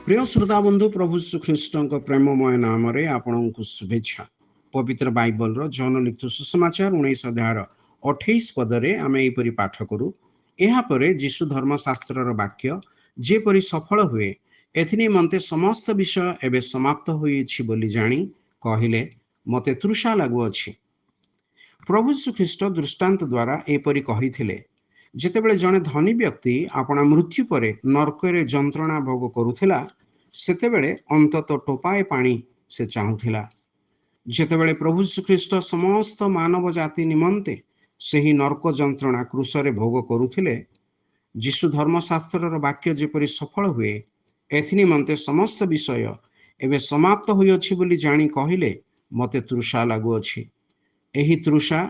प्रिय श्रोता बंधु प्रभु श्रीकृष्ण प्रेममय नाम आपण को शुभेच्छा। पवित्र बाइबल जन लिखित सुसमाचार 19 अध्याय 28 पदरे आम यहपरी पाठ करूँ। यापर जीशु धर्मशास्त्र वाक्य जेपरी सफल हुए एमते समस्त विषय एवं समाप्त होली जानी कहले मते तृषा लगुअछि। प्रभु श्रीकृष्ण दृष्टांत द्वारा एपरी कही जेतेबेले जने धनी व्यक्ति अपना मृत्यु परे नरकरे जंत्रणा भोग करुथिला सेतेबेले अंतत टोपाए पानी से चाहूथिला। जेतेबेले प्रभु श्रीकृष्ण समस्त मानव जाति निमंते सही नरक जंत्रणा क्रूसरे भोग करुथिले जीशु धर्मशास्त्र वाक्य जेपरी सफल हुए एनिमंते समस्त विषय एवं समाप्त होइछि बोली जानी कहले मते तृषा लगुअछि। एही तृषा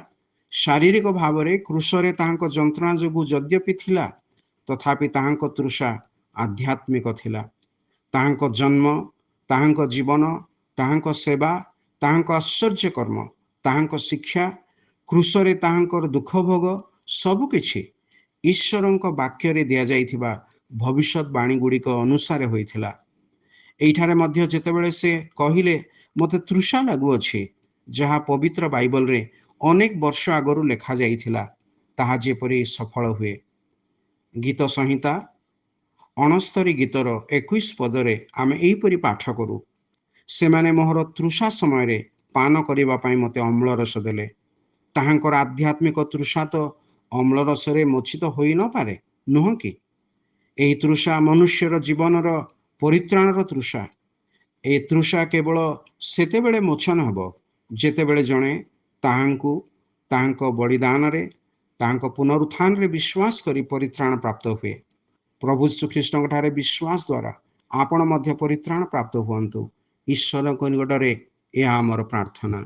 शारीरिक भाव में क्रूसरे ताहांको जंत्रणा जोगु यद्यपि थिला तथापि ताहांको तृषा आध्यात्मिक थिला। ताहांको जन्म, ताहांको जीवन, ताहांको सेवा, ताहांको आश्चर्य कर्म, ताहांको शिक्षा, क्रूसरे ताहांको दुख भोग सबकिछि ईश्वरंको वाक्य रे दिया जाइथिबा भविष्यवाणी गुड़िक अनुसार होइथिला। एइठारे मध्य जेतेबेले से कहिले मते तृषा लगुअछि जहा पवित्र बाइबल रे अनेक वर्ष आगरू लेखा जाइथिला ताहा जेपरी सफल हुए। गीत संहिता 69 गीतर 21 पदरे आम एहीपरि पाठ करूँ। से माने मोहर तृषा समय रे पान करिबा पई मते अम्ल रस देले। ताहांकर आध्यात्मिक तृषा तो अम्ल रसरे मोचित होई न पारे नुह कि? एही तृषा मनुष्यर जीवनर परित्राणर तृषा। ए तृषा केवल सेतेबेले मोचन हबो जेतेबेले जणे ताहांकु ताहांको बलिदान रे ताहांको पुनरुत्थान रे विश्वास करी परित्राण प्राप्त हुए। प्रभु श्रीकृष्ण ठारे विश्वास द्वारा आपण मध्य परित्राण प्राप्त हुअन्तु। ईश्वर को निकटरे यह आमर प्रार्थना।